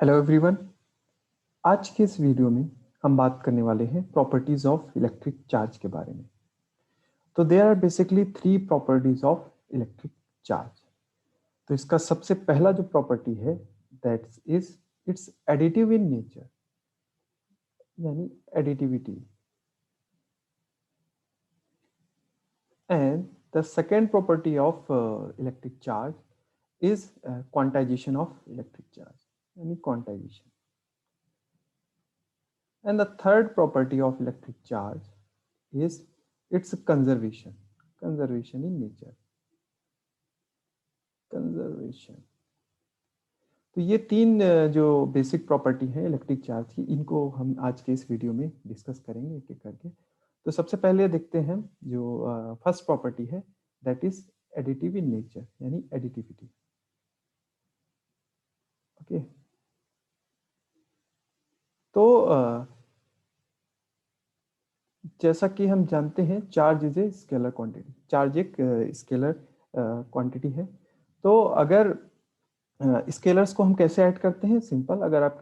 Hello everyone. आज के इस वीडियो में हम बात करने वाले हैं प्रॉपर्टीज ऑफ इलेक्ट्रिक चार्ज के बारे में। तो there are basically three properties of electric charge. तो इसका सबसे पहला जो प्रॉपर्टी है that is its additive in nature, यानी additivity. And the second property of electric charge is quantization of electric charge, यानी quantization. And the third property of electric charge is its conservation, conservation in nature, conservation। तो ये तीन जो basic property है electric charge की, इनको हम आज के इस वीडियो में डिस्कस करेंगे एक एक करके। तो सबसे पहले देखते हैं जो फर्स्ट प्रॉपर्टी है that is additive in nature, यानी एडिटिविटी। ओके, तो जैसा कि हम जानते हैं charge is a scalar quantity, charge एक स्केलर क्वांटिटी है। तो अगर स्केलर्स को हम कैसे ऐड करते हैं, सिंपल। अगर आप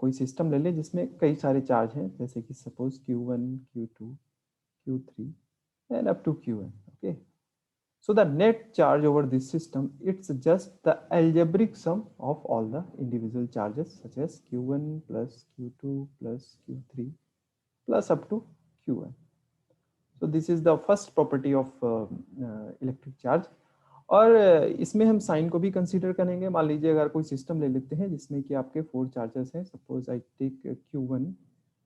कोई सिस्टम ले लें जिसमें कई सारे चार्ज हैं, जैसे कि suppose Q1, Q2, Q3 and up to Qn। Okay, so the net charge over this system, it's just the algebraic sum of all the individual charges such as Q1 plus Q2 plus Q3 plus up to Qn। so this is the first property of electric charge। और इसमें हम sign को भी consider करेंगे। मान लीजिए अगर कोई सिस्टम ले लेते हैं जिसमें कि आपके 4 चार्जेस हैं, suppose I take Q1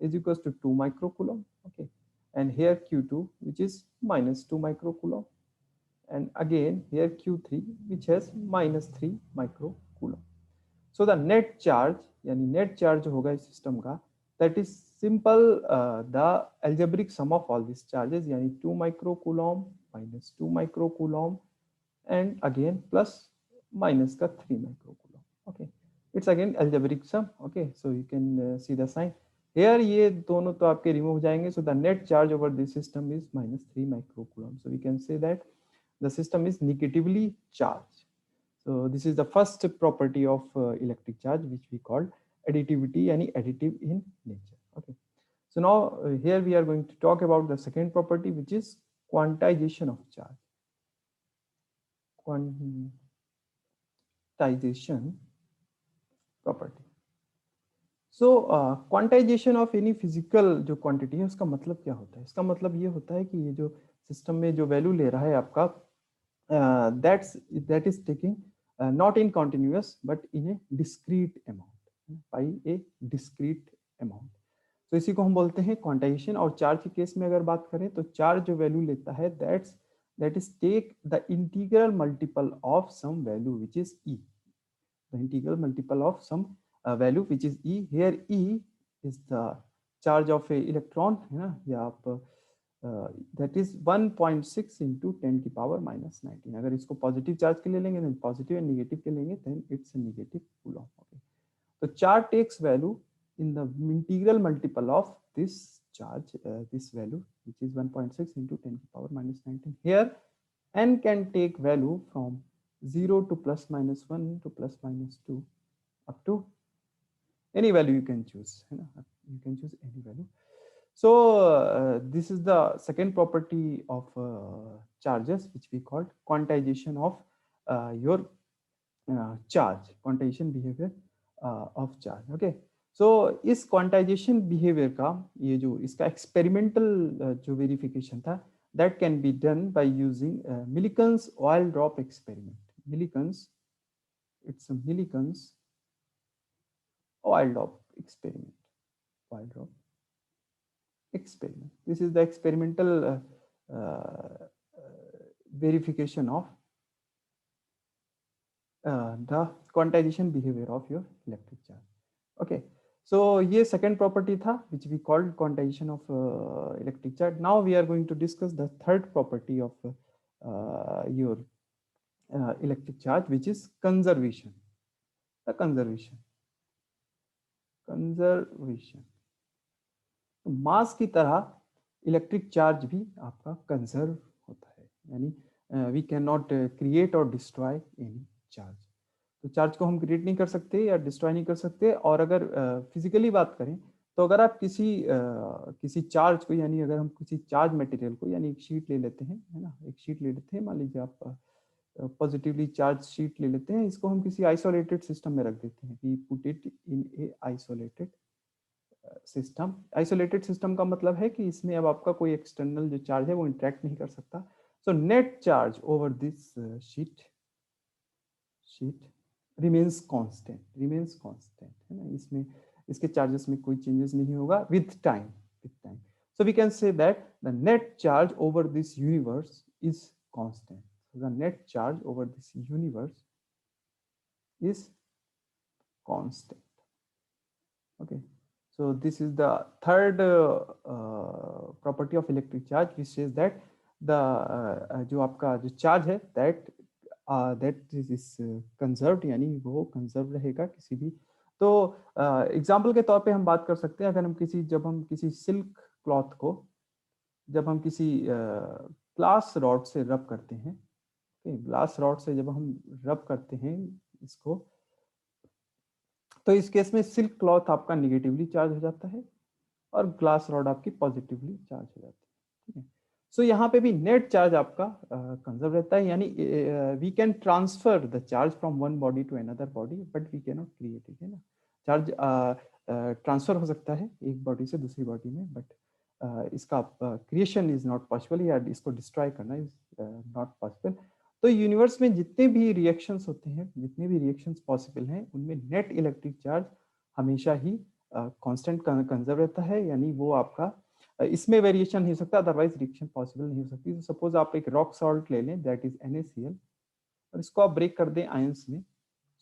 is equals to 2 microcoulomb, okay, and here Q2 which is minus 2 microcoulomb, and again here Q3 which has minus 3 microcoulomb। so the net charge, यानी नेट चार्ज होगा इस system का, that is simple the algebraic sum of all these charges, यानी 2 microcoulomb minus 2 microcoulomb and again plus minus का 3 microcoulomb। okay, it's again algebraic sum। okay, so you can see the sign here। ये दोनों तो आपके remove हो जाएंगे। so the net charge over this system is minus 3 microcoulomb। so we can say that the system is negatively charged। so this is the first property of electric charge which we call additivity, यानी additive in nature। okay, so now here we are going to talk about the second property which is quantization of charge, quantization property। So quantization of any physical जो quantity है उसका मतलब क्या होता है? इसका मतलब ये होता है कि ये जो सिस्टम में जो वैल्यू ले रहा है आपका, that is taking not in continuous but in A discrete amount, by A discrete amount. तो इसी को हम बोलते हैं क्वांटाइजेशन। और चार्ज के केस में अगर बात करें तो चार्ज जो वैल्यू लेता है that is take the integral multiple of some value which is e, the integral multiple of some value which is e। here e is the charge of a electron, है ना, या आप that is 1.6 into 10 की power minus 19। अगर इसको positive charge के लिए लेंगे then पॉजिटिव एंड नेगेटिव के लेंगे then it's a negative coulomb। okay, so charge takes value in the integral multiple of this charge, this value which is 1.6 into 10 की power minus 19। here n can take value from 0 to plus minus 1 to plus minus 2 up to any value you can choose, है ना, you can choose any value। so this is the second property of charges which we called quantization of your charge, quantization behavior of charge। okay, so इस quantization behaviour का ये जो इसका experimental जो verification था that can be done by using Millikan's oil drop experiment। Millikan's, it's a Millikan's oil drop experiment, oil drop experiment। this is the experimental verification of the quantization behavior of your electric charge। okay, so ये second property था which we called quantization of electric charge। now we are going to discuss the third property of your electric charge which is conservation। the conservation तो मास की तरह electric charge भी आपका conserve होता है, यानी वी कैन नॉट क्रिएट और destroy any charge. तो चार्ज को हम क्रिएट नहीं कर सकते या डिस्ट्रॉय नहीं कर सकते। और अगर फिजिकली बात करें तो अगर आप किसी चार्ज को, यानी अगर हम किसी चार्ज मटेरियल को, यानी एक शीट ले लेते हैं, है ना, एक शीट ले लेते हैं, मान लीजिए आप पॉजिटिवली चार्ज शीट ले लेते हैं, इसको हम किसी आइसोलेटेड सिस्टम में रख देते हैं, we put it in a isolated system. Isolated system का मतलब है कि इसमें अब आपका कोई एक्सटर्नल जो चार्ज है वो इंटरेक्ट नहीं कर सकता। So net charge over this sheet remains constant, है ना, इसमें इसके चार्जेस में कोई चेंजेस नहीं होगा with time. So we can say that the net charge over this universe is constant. The net charge over this universe is constant. Okay, so this is the third property of electric charge, which says that the जो आपका जो charge है that is conserved, यानी वो conserve रहेगा किसी भी। तो एग्जाम्पल के तौर पे हम बात कर सकते हैं, अगर हम जब हम किसी सिल्क क्लॉथ को जब हम किसी ग्लास रॉड से रब करते हैं, ग्लास रॉड से जब हम रब करते हैं इसको, तो इस केस में सिल्क क्लॉथ आपका निगेटिवली चार्ज हो जाता है और ग्लास रॉड आपकी पॉजिटिवली चार्ज हो जाती है। ठीक है, सो यहाँ पे भी नेट चार्ज आपका कंजर्व रहता है, यानी we can transfer the charge from one body to another body, but we can not create it, है ना। चार्ज ट्रांसफर हो सकता है एक बॉडी से दूसरी बॉडी में, बट इसका क्रिएशन इज नॉट पॉसिबल, या इसको डिस्ट्रॉय करना इज नॉट पॉसिबल। तो यूनिवर्स में जितने भी रिएक्शंस होते हैं, जितने भी रिएक्शंस पॉसिबल हैं, उनमें नेट इलेक्ट्रिक चार्ज हमेशा ही कांस्टेंट कंजर्व रहता है, यानी वो आपका इसमें वेरिएशन नहीं हो सकता, अदरवाइज रिएक्शन पॉसिबल नहीं हो सकती। तो सपोज आप एक रॉक सॉल्ट ले लें, दैट इज NaCl, और इसको आप ब्रेक कर दें आयंस में,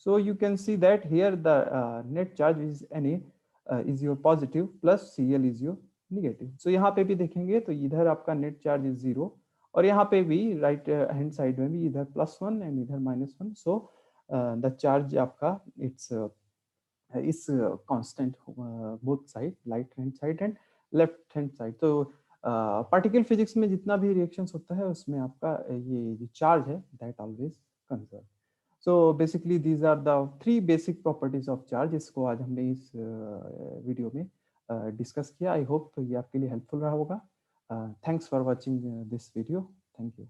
so you can see that here the net charge is Na is your positive plus Cl is your negative. सो यहाँ पे भी देखेंगे तो इधर आपका नेट चार्ज इज 0, और यहाँ पे भी राइट हैंड साइड में भी इधर +1 एंड इधर -1। सो द चार्ज आपका इट्स इस constant both side, right hand side and left hand side. तो पार्टिकल फिजिक्स में जितना भी रिएक्शंस होता है उसमें आपका ये जो चार्ज है that always conserve. So basically these are the 3 basic properties of charge. इसको आज हमने इस वीडियो में डिस्कस किया। आई होप तो ये आपके लिए हेल्पफुल रहा होगा। Thanks for watching this video. Thank you.